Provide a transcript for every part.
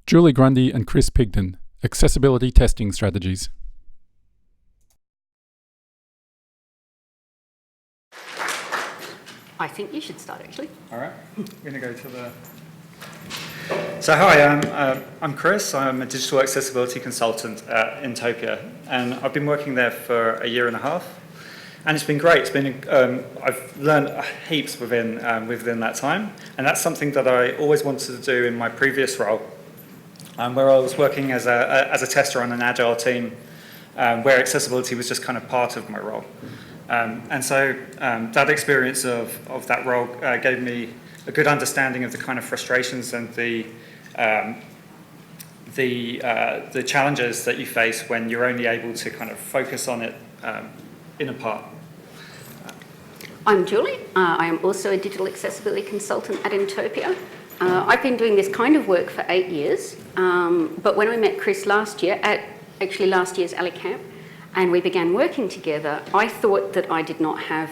Julie Grundy and Chris Pigden, Accessibility Testing Strategies. I think you should start, actually. All right, we're going to go to the... So hi, I'm Chris. I'm a digital accessibility consultant at Utopia, and I've been working there for a year and a half. And it's been great. It's been I've learned heaps within that time, and that's something that I always wanted to do in my previous role, where I was working as a tester on an agile team, where accessibility was just kind of part of my role. And so that experience of that role gave me a good understanding of the kind of frustrations and the challenges that you face when you're only able to kind of focus on it in a part. I'm Julie. I am also a digital accessibility consultant at Utopia. I've been doing this kind of work for 8 years, but when I met Chris last year, at actually last year's Ali Camp, and we began working together, I thought that I did not have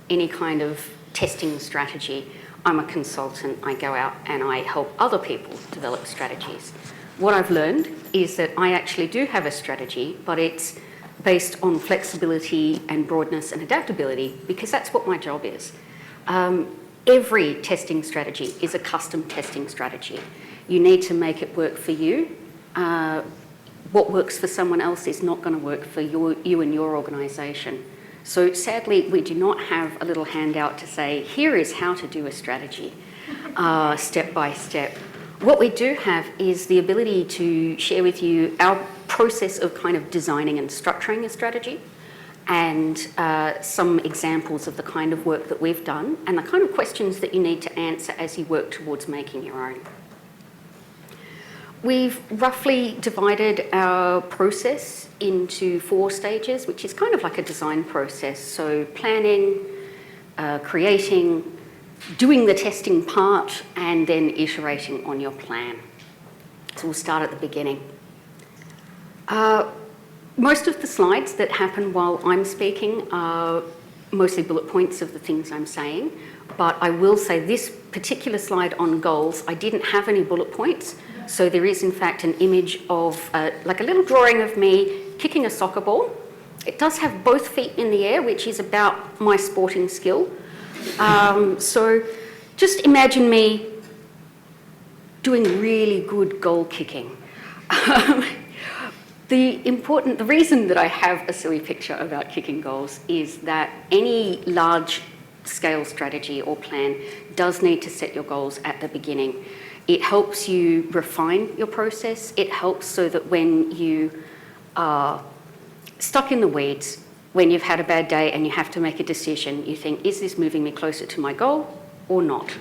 any kind of testing strategy. I'm a consultant, I go out and I help other people develop strategies. What I've learned is that I actually do have a strategy, but it's based on flexibility and broadness and adaptability, because that's what my job is. Every testing strategy is a custom testing strategy. You need to make it work for you. What works for someone else is not going to work for you and your organisation. So sadly, we do not have a little handout to say, here is how to do a strategy, step by step. What we do have is the ability to share with you our process of kind of designing and structuring a strategy, and some examples of the kind of work that we've done and the kind of questions that you need to answer as you work towards making your own. We've roughly divided our process into 4 stages, which is kind of like a design process. So planning, creating, doing the testing part, and then iterating on your plan. So we'll start at the beginning. Most of the slides that happen while I'm speaking are mostly bullet points of the things I'm saying, but I will say this particular slide on goals, I didn't have any bullet points. So there is in fact an image of like a little drawing of me kicking a soccer ball. It does have both feet in the air, which is about my sporting skill. So just imagine me doing really good goal kicking. The reason that I have a silly picture about kicking goals is that any large scale strategy or plan does need to set your goals at the beginning. It helps you refine your process. It helps so that when you are stuck in the weeds, when you've had a bad day and you have to make a decision, you think, is this moving me closer to my goal or not?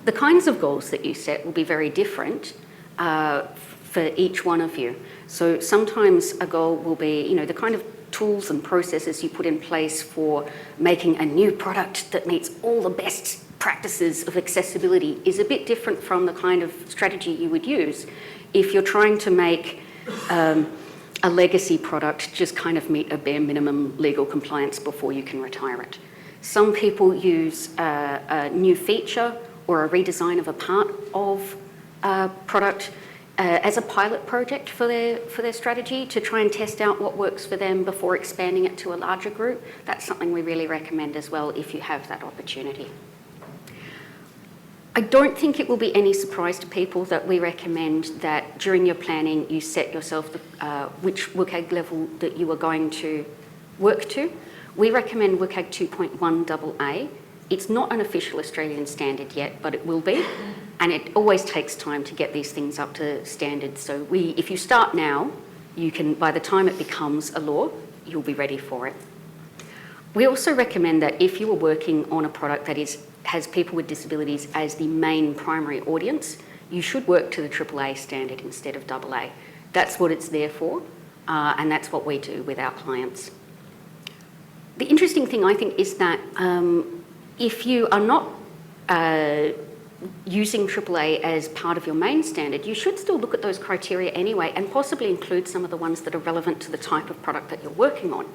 The kinds of goals that you set will be very different for each one of you. So sometimes a goal will be, the kind of tools and processes you put in place for making a new product that meets all the best practices of accessibility is a bit different from the kind of strategy you would use if you're trying to make a legacy product just kind of meet a bare minimum legal compliance before you can retire it. Some people use a new feature or a redesign of a part of a product as a pilot project for their strategy to try and test out what works for them before expanding it to a larger group. That's something we really recommend as well if you have that opportunity. I don't think it will be any surprise to people that we recommend that during your planning you set yourself which WCAG level that you are going to work to. We recommend WCAG 2.1 AA. It's not an official Australian standard yet, but it will be. And it always takes time to get these things up to standard. So if you start now, you can, by the time it becomes a law, you'll be ready for it. We also recommend that if you are working on a product that has people with disabilities as the main primary audience, you should work to the AAA standard instead of AA. That's what it's there for, and that's what we do with our clients. The interesting thing, I think, is that if you are not using AAA as part of your main standard, you should still look at those criteria anyway and possibly include some of the ones that are relevant to the type of product that you're working on.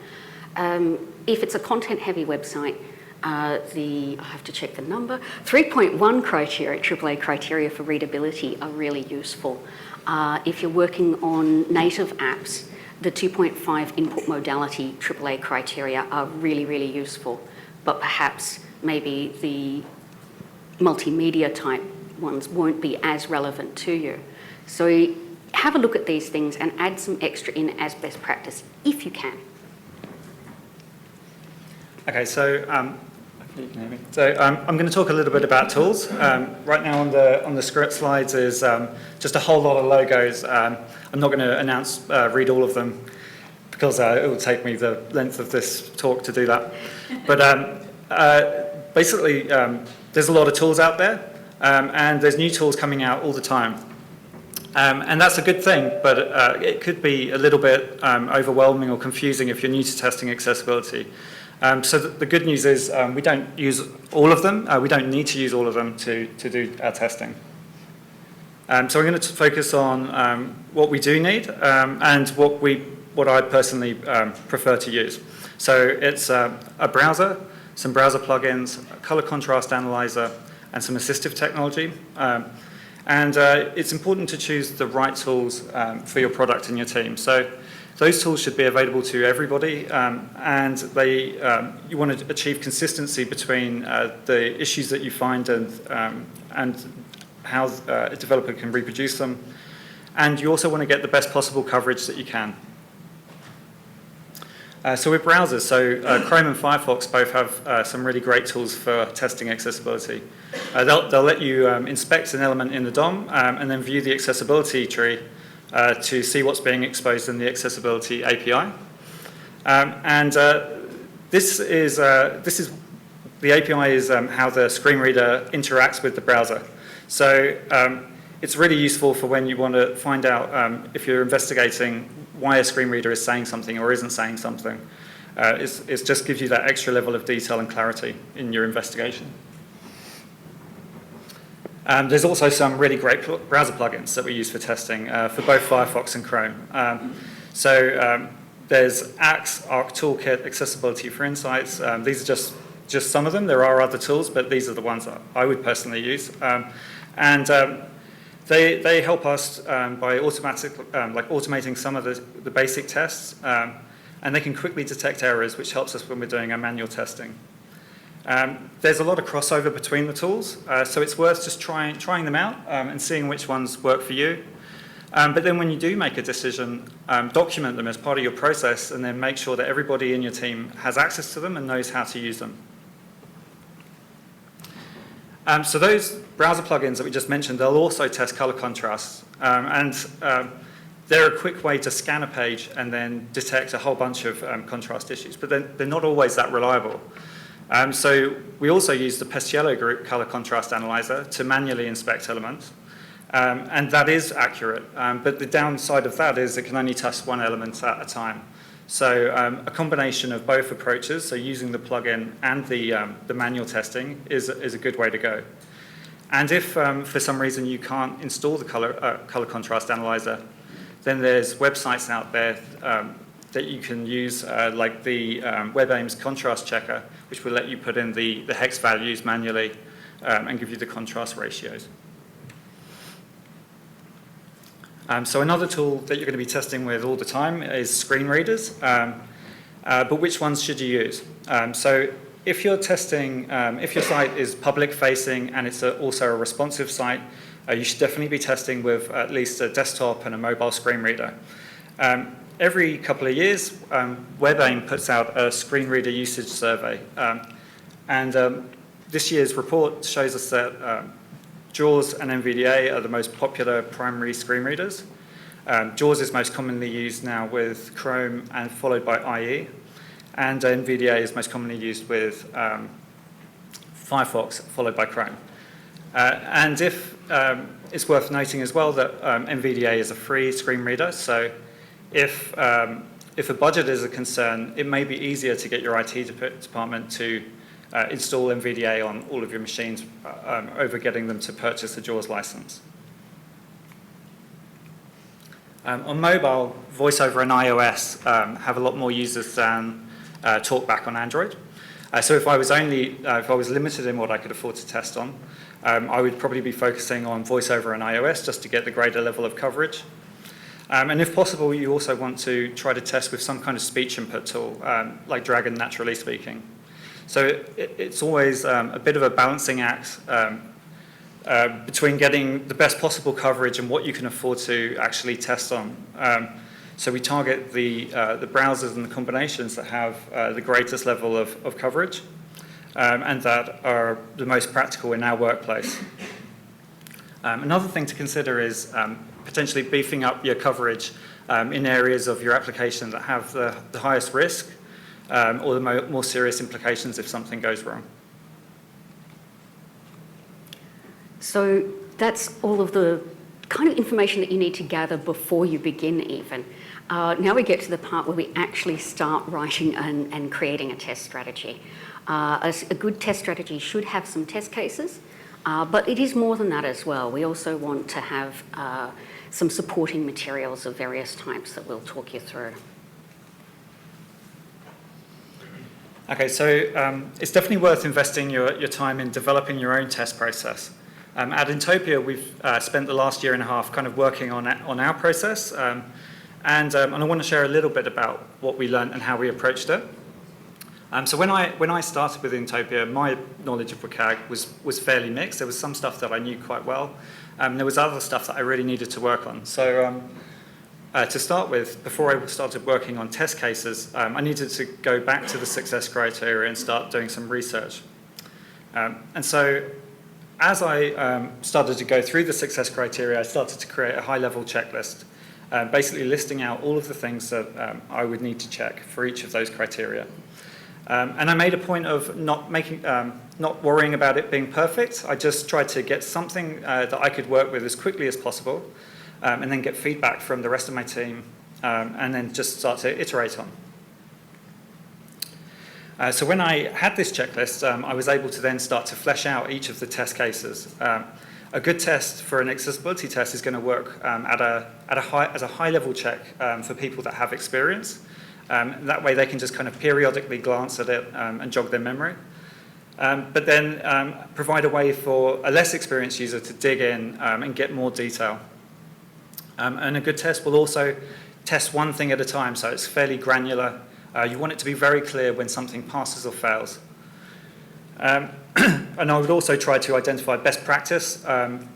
If it's a content-heavy website, I have to check the number, 3.1 criteria, AAA criteria for readability are really useful. if you're working on native apps, the 2.5 input modality AAA criteria are really, really useful, but perhaps maybe the multimedia type ones won't be as relevant to you. So have a look at these things and add some extra in as best practice, if you can. Okay, so hopefully you can hear me. So I'm going to talk a little bit about tools. Right now on the script slides is just a whole lot of logos. I'm not going to read all of them because it will take me the length of this talk to do that. But basically, there's a lot of tools out there, and there's new tools coming out all the time. And that's a good thing, but it could be a little bit overwhelming or confusing if you're new to testing accessibility. So the good news is we don't use all of them. We don't need to use all of them to do our testing. So we're going to focus on what we do need and what I personally prefer to use. So it's a browser, some browser plugins, a color contrast analyzer, and some assistive technology. And it's important to choose the right tools for your product and your team. So those tools should be available to everybody, and you want to achieve consistency between the issues that you find and how a developer can reproduce them. And you also want to get the best possible coverage that you can. So with browsers, Chrome and Firefox both have some really great tools for testing accessibility. They'll let you inspect an element in the DOM and then view the accessibility tree to see what's being exposed in the accessibility API. This is the API is how the screen reader interacts with the browser. So it's really useful for when you want to find out if you're investigating why a screen reader is saying something or isn't saying something. It just gives you that extra level of detail and clarity in your investigation. There's also some really great browser plugins that we use for testing for both Firefox and Chrome. There's Axe, Arc Toolkit, Accessibility for Insights. These are just some of them. There are other tools, but these are the ones that I would personally use. They help us by automating some of the basic tests, and they can quickly detect errors, which helps us when we're doing our manual testing. There's a lot of crossover between the tools, so it's worth just trying them out and seeing which ones work for you. But then when you do make a decision, document them as part of your process and then make sure that everybody in your team has access to them and knows how to use them. So those browser plugins that we just mentioned, they'll also test color contrast. They're a quick way to scan a page and then detect a whole bunch of contrast issues, but they're not always that reliable. So we also use the Pestiello Group color contrast analyzer to manually inspect elements. And that is accurate, but the downside of that is it can only test one element at a time. So a combination of both approaches, so using the plugin and the manual testing is a good way to go. And if for some reason you can't install the color contrast analyzer, then there's websites out there that you can use, like the WebAIM's contrast checker, which will let you put in the hex values manually and give you the contrast ratios. So another tool that you're going to be testing with all the time is screen readers, but which ones should you use? So if you're testing, if your site is public facing and it's also a responsive site, you should definitely be testing with at least a desktop and a mobile screen reader. Every couple of years, WebAIM puts out a screen reader usage survey. This year's report shows us that JAWS and NVDA are the most popular primary screen readers. JAWS is most commonly used now with Chrome and followed by IE. And NVDA is most commonly used with Firefox, followed by Chrome. And it's worth noting as well that NVDA is a free screen reader, so if a budget is a concern, it may be easier to get your IT department to install NVDA on all of your machines over getting them to purchase a JAWS license. On mobile, VoiceOver and iOS have a lot more users than TalkBack on Android. So if I was limited in what I could afford to test on, I would probably be focusing on VoiceOver and iOS just to get the greater level of coverage. And if possible, you also want to try to test with some kind of speech input tool, like Dragon Naturally Speaking. So it's always a bit of a balancing act between getting the best possible coverage and what you can afford to actually test on. So we target the browsers and the combinations that have the greatest level of coverage and that are the most practical in our workplace. Another thing to consider is potentially beefing up your coverage in areas of your application that have the highest risk or the more serious implications if something goes wrong. So that's all of the kind of information that you need to gather before you begin even. Now we get to the part where we actually start writing and creating a test strategy. A good test strategy should have some test cases, but it is more than that as well. We also want to have some supporting materials of various types that we'll talk you through. Okay, so it's definitely worth investing your time in developing your own test process. At Intopia, we've spent the last year and a half kind of working on our process, and I want to share a little bit about what we learned and how we approached it. So when I started with Intopia, my knowledge of WCAG was fairly mixed. There was some stuff that I knew quite well. There was other stuff that I really needed to work on. So to start with, before I started working on test cases, I needed to go back to the success criteria and start doing some research. And so as I started to go through the success criteria, I started to create a high-level checklist, basically listing out all of the things that I would need to check for each of those criteria. And I made a point of not worrying about it being perfect. I just tried to get something that I could work with as quickly as possible, and then get feedback from the rest of my team, and then just start to iterate on. So when I had this checklist, I was able to then start to flesh out each of the test cases. A good test for an accessibility test is going to work as a high-level check for people that have experience. That way they can just kind of periodically glance at it and jog their memory. But then provide a way for a less experienced user to dig in and get more detail. And a good test will also test one thing at a time, so it's fairly granular. You want it to be very clear when something passes or fails. And I would also try to identify best practice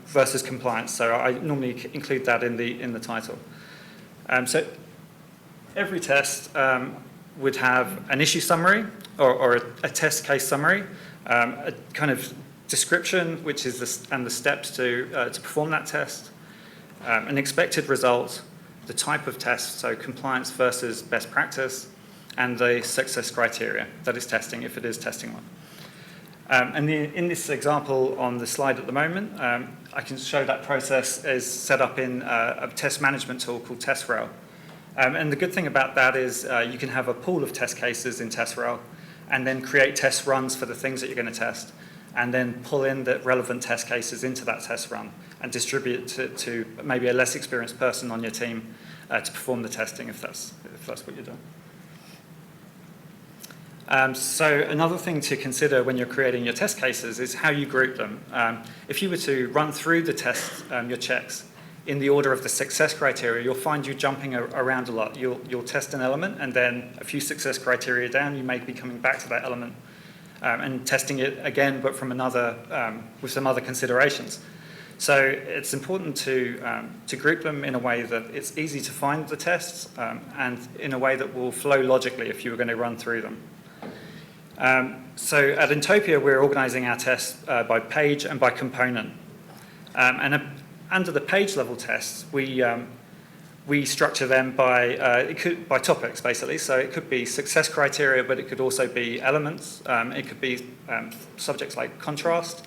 versus compliance, so I normally include that in the title. So every test would have an issue summary or a test case summary, a kind of description, which is the steps to perform that test, an expected result, the type of test, so compliance versus best practice, and the success criteria that it's testing, if it is testing one. And in this example on the slide at the moment, I can show that process is set up in a test management tool called TestRail. And the good thing about that is you can have a pool of test cases in TestRail and then create test runs for the things that you're going to test, and then pull in the relevant test cases into that test run and distribute it to maybe a less experienced person on your team to perform the testing if that's what you're doing. So another thing to consider when you're creating your test cases is how you group them. If you were to run through the test, your checks, in the order of the success criteria, you'll find you jumping around a lot. You'll test an element, and then a few success criteria down, you may be coming back to that element and testing it again, but from with some other considerations. So it's important to group them in a way that it's easy to find the tests and in a way that will flow logically if you were going to run through them. So at Intopia, we're organizing our tests by page and by component. And under the page level tests, we structure them by topics, basically. So it could be success criteria, but it could also be elements. It could be subjects like contrast.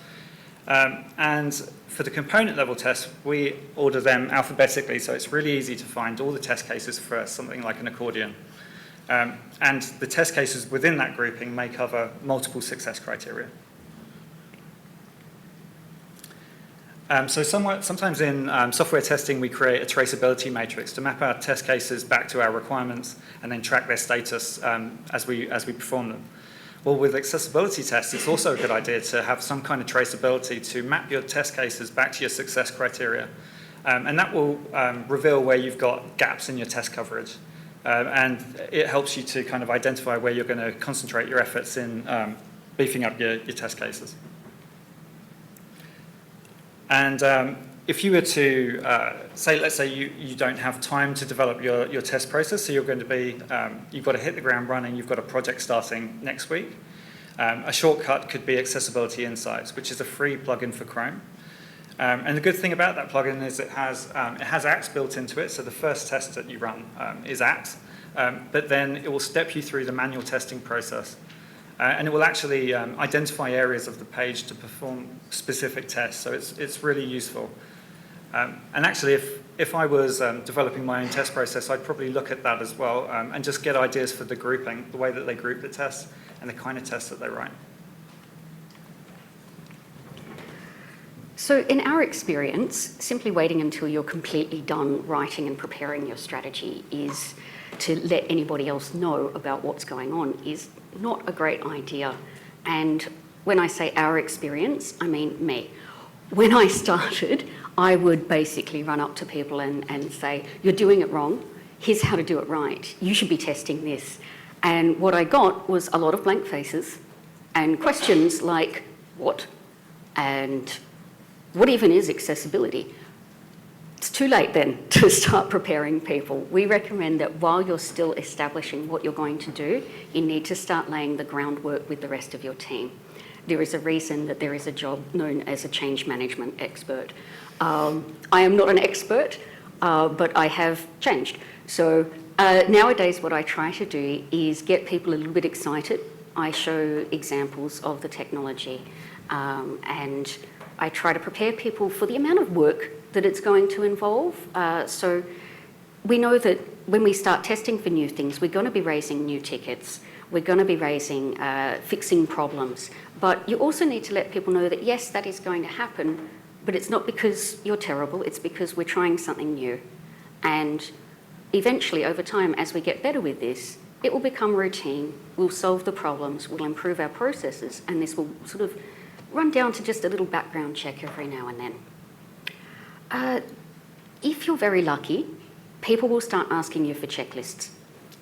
And for the component level tests, we order them alphabetically, so it's really easy to find all the test cases for something like an accordion. And the test cases within that grouping may cover multiple success criteria. So sometimes in software testing, we create a traceability matrix to map our test cases back to our requirements and then track their status as we perform them. Well, with accessibility tests, it's also a good idea to have some kind of traceability to map your test cases back to your success criteria. And that will reveal where you've got gaps in your test coverage. And it helps you to kind of identify where you're going to concentrate your efforts in beefing up your test cases. And if you were to say, let's say you don't have time to develop your test process, so you're going to be, you've got to hit the ground running, you've got a project starting next week. A shortcut could be Accessibility Insights, which is a free plugin for Chrome. And the good thing about that plugin is it has acts built into it, so the first test that you run is acts, but then it will step you through the manual testing process. And it will actually identify areas of the page to perform specific tests, so it's really useful. And actually, if I was developing my own test process, I'd probably look at that as well and just get ideas for the grouping, the way that they group the tests, and the kind of tests that they write. So in our experience, simply waiting until you're completely done writing and preparing your strategy is to let anybody else know about what's going on is not a great idea. And when I say our experience, I mean me. When I started, I would basically run up to people and say, you're doing it wrong, here's how to do it right, you should be testing this. And what I got was a lot of blank faces and questions like, what? And what even is accessibility? It's too late then to start preparing people. We recommend that while you're still establishing what you're going to do, you need to start laying the groundwork with the rest of your team. There is a reason that there is a job known as a change management expert. I am not an expert, but I have changed. So nowadays what I try to do is get people a little bit excited. I show examples of the technology and I try to prepare people for the amount of work that it's going to involve. So we know that when we start testing for new things, we're going to be raising new tickets. We're going to be raising, fixing problems. But you also need to let people know that, yes, that is going to happen, but it's not because you're terrible, it's because we're trying something new. And eventually, over time, as we get better with this, it will become routine, we'll solve the problems, we'll improve our processes, and this will sort of run down to just a little background check every now and then. If you're very lucky, people will start asking you for checklists.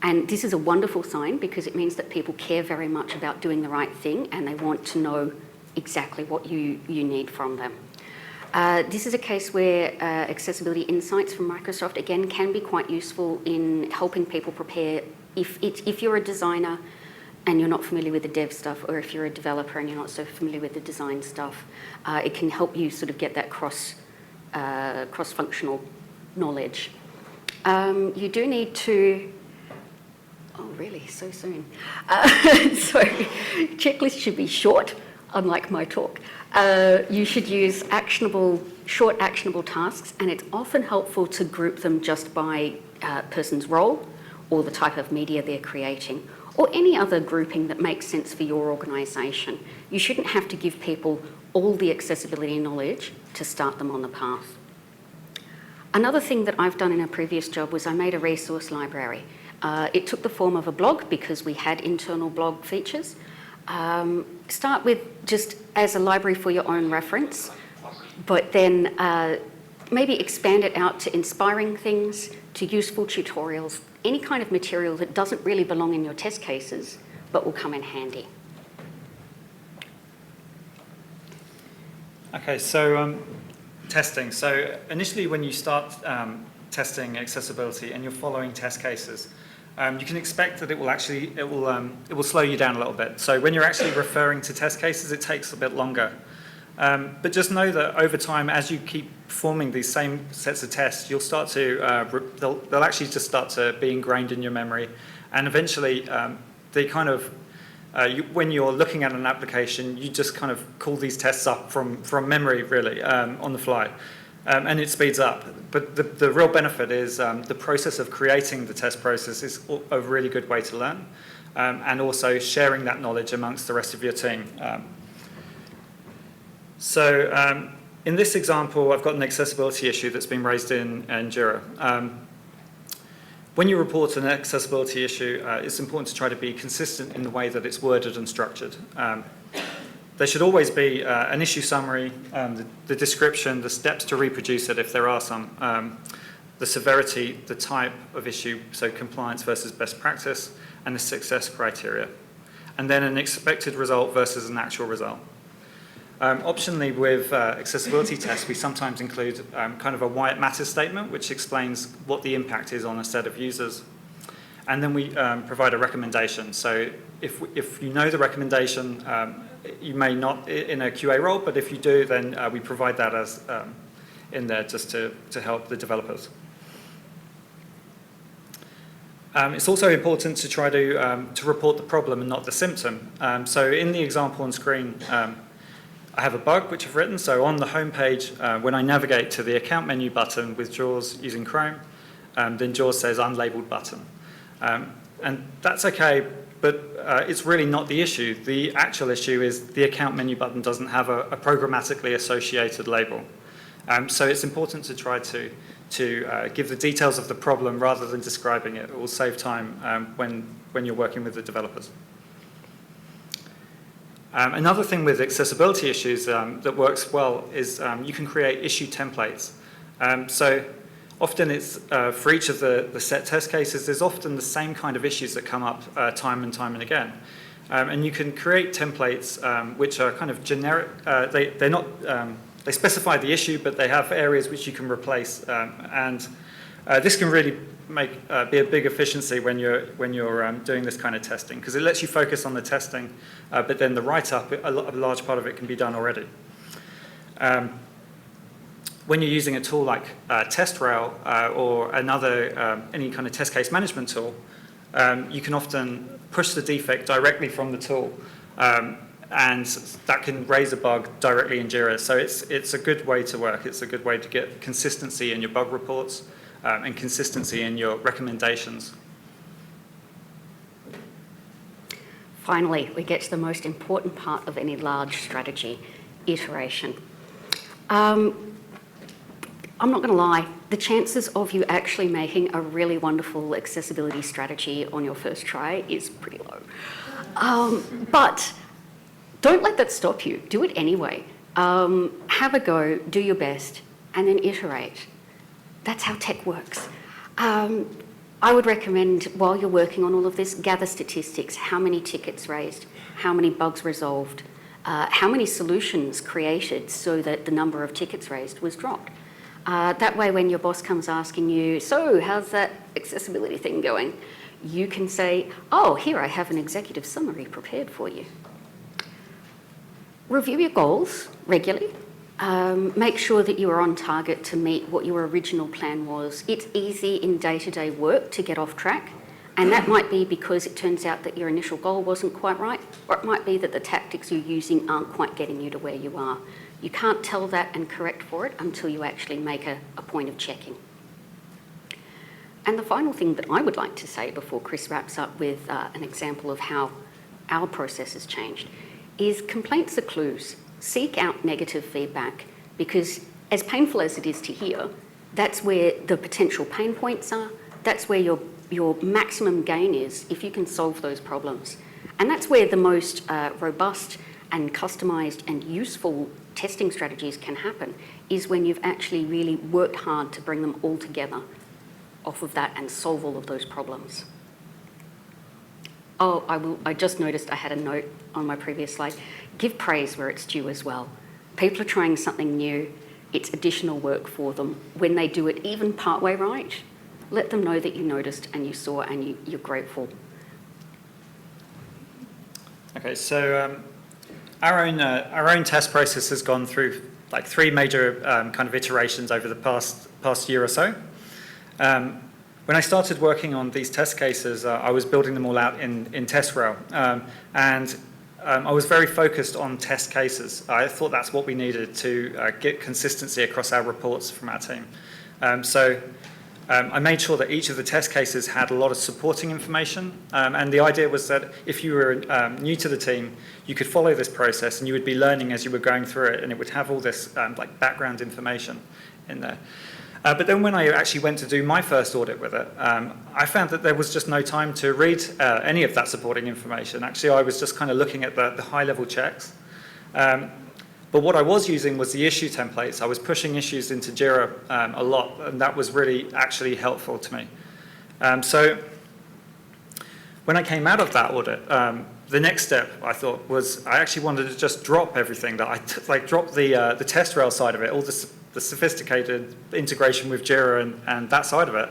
And this is a wonderful sign because it means that people care very much about doing the right thing and they want to know exactly what you need from them. This is a case where Accessibility Insights from Microsoft, again, can be quite useful in helping people prepare. If you're a designer and you're not familiar with the dev stuff, or if you're a developer and you're not so familiar with the design stuff, it can help you sort of get that cross-functional knowledge. You do need to, oh really, so soon. So checklists should be short, unlike my talk. You should use short actionable tasks, and it's often helpful to group them just by person's role or the type of media they're creating, or any other grouping that makes sense for your organisation. You shouldn't have to give people all the accessibility knowledge to start them on the path. Another thing that I've done in a previous job was I made a resource library. It took the form of a blog because we had internal blog features. Start with just as a library for your own reference, but then maybe expand it out to inspiring things, to useful tutorials, any kind of material that doesn't really belong in your test cases, but will come in handy. Okay, so testing. So initially when you start testing accessibility and you're following test cases, you can expect that it will slow you down a little bit. So when you're actually referring to test cases, it takes a bit longer. But just know that over time, as you keep performing these same sets of tests, you'll start to, they'll actually just start to be ingrained in your memory. And eventually, they kind of, when you're looking at an application, you just kind of call these tests up from memory, really, on the fly. And it speeds up. But the real benefit is the process of creating the test process is a really good way to learn, and also sharing that knowledge amongst the rest of your team. So in this example, I've got an accessibility issue that's been raised in Jira. When you report an accessibility issue, it's important to try to be consistent in the way that it's worded and structured. There should always be an issue summary, the description, the steps to reproduce it if there are some, the severity, the type of issue, so compliance versus best practice, and the success criteria. And then an expected result versus an actual result. Optionally, with accessibility tests, we sometimes include kind of a why it matters statement, which explains what the impact is on a set of users. And then we provide a recommendation. So if you know the recommendation, you may not in a QA role, but if you do, then we provide that as in there just to help the developers. It's also important to try to report the problem and not the symptom. So in the example on screen, I have a bug which I've written. So on the home page, when I navigate to the account menu button with JAWS using Chrome, then JAWS says unlabeled button. And that's okay, but it's really not the issue. The actual issue is the account menu button doesn't have a programmatically associated label. So it's important to try to give the details of the problem rather than describing it. It will save time when you're working with the developers. Another thing with accessibility issues that works well is you can create issue templates. So often it's for each of the set test cases, there's often the same kind of issues that come up time and again. And you can create templates which are kind of generic. They're not. They specify the issue, but they have areas which you can replace, and this can really be a big efficiency when you're doing this kind of testing, because it lets you focus on the testing, but then the write-up, a large part of it can be done already. When you're using a tool like TestRail or another any kind of test case management tool, you can often push the defect directly from the tool. And that can raise a bug directly in Jira. So it's a good way to work. It's a good way to get consistency in your bug reports and consistency in your recommendations. Finally, we get to the most important part of any large strategy, iteration. I'm not going to lie, the chances of you actually making a really wonderful accessibility strategy on your first try is pretty low. But don't let that stop you. Do it anyway. Have a go, do your best, and then iterate. That's how tech works. I would recommend, while you're working on all of this, gather statistics. How many tickets raised? How many bugs resolved? How many solutions created so that the number of tickets raised was dropped? That way, when your boss comes asking you, so how's that accessibility thing going? You can say, oh, here I have an executive summary prepared for you. Review your goals regularly. Make sure that you are on target to meet what your original plan was. It's easy in day-to-day work to get off track, and that might be because it turns out that your initial goal wasn't quite right, or it might be that the tactics you're using aren't quite getting you to where you are. You can't tell that and correct for it until you actually make a point of checking. And the final thing that I would like to say before Chris wraps up with an example of how our process has changed is complaints are clues. Seek out negative feedback, because as painful as it is to hear, that's where the potential pain points are. That's where your maximum gain is if you can solve those problems. And that's where the most robust and customized and useful testing strategies can happen, is when you've actually really worked hard to bring them all together off of that and solve all of those problems. Oh, I just noticed I had a note on my previous slide. Give praise where it's due as well. People are trying something new. It's additional work for them. When they do it even partway right, let them know that you noticed and you saw and you're grateful. Okay, so our own test process has gone through like 3 major kind of iterations over the past year or so. When I started working on these test cases, I was building them all out in TestRail, and I was very focused on test cases. I thought that's what we needed to get consistency across our reports from our team. So I made sure that each of the test cases had a lot of supporting information, and the idea was that if you were new to the team, you could follow this process and you would be learning as you were going through it, and it would have all this like background information in there. But then when I actually went to do my first audit with it, I found that there was just no time to read any of that supporting information. Actually, I was just kind of looking at the high-level checks. But what I was using was the issue templates. I was pushing issues into Jira a lot, and that was really actually helpful to me. So when I came out of that audit, the next step, I thought, was I actually wanted to just drop everything. That drop the test rail side of it, all the sophisticated integration with Jira and that side of it.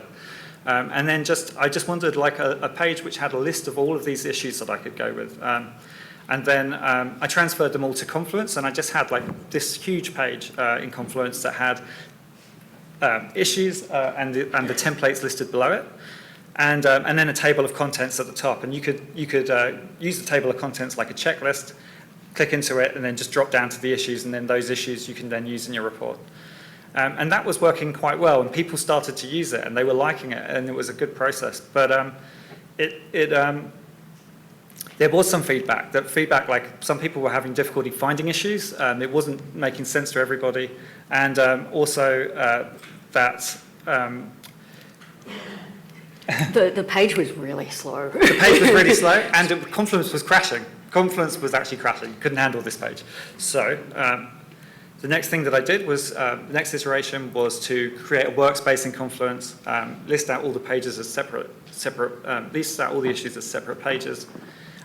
And then I just wanted like a page which had a list of all of these issues that I could go with. And then I transferred them all to Confluence, and I just had like this huge page in Confluence that had issues and the templates listed below it. And then a table of contents at the top. And you could use the table of contents like a checklist, click into it, and then just drop down to the issues, and then those issues you can then use in your report. And that was working quite well, and people started to use it, and they were liking it, and it was a good process. But there was some feedback, like some people were having difficulty finding issues, it wasn't making sense to everybody, and also that The page was really slow. The page was really slow, and Confluence was crashing. Confluence was actually crashing. Couldn't handle this page. So the next thing that I did was, the next iteration was to create a workspace in Confluence, list out all the pages as list out all the issues as separate pages,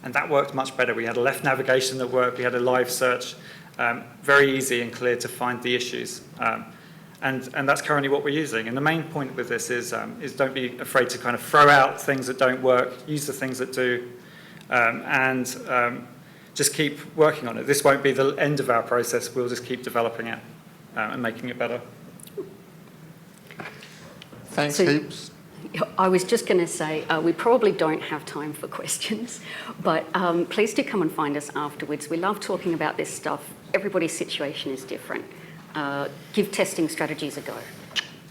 and that worked much better. We had a left navigation that worked. We had a live search, very easy and clear to find the issues. And that's currently what we're using. And the main point with this is don't be afraid to kind of throw out things that don't work, use the things that do, and just keep working on it. This won't be the end of our process. We'll just keep developing it and making it better. Thanks, So- heaps. I was just going to say, we probably don't have time for questions, but please do come and find us afterwards. We love talking about this stuff. Everybody's situation is different. Give testing strategies a go.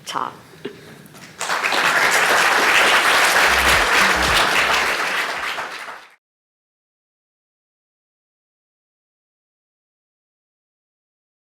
Ta.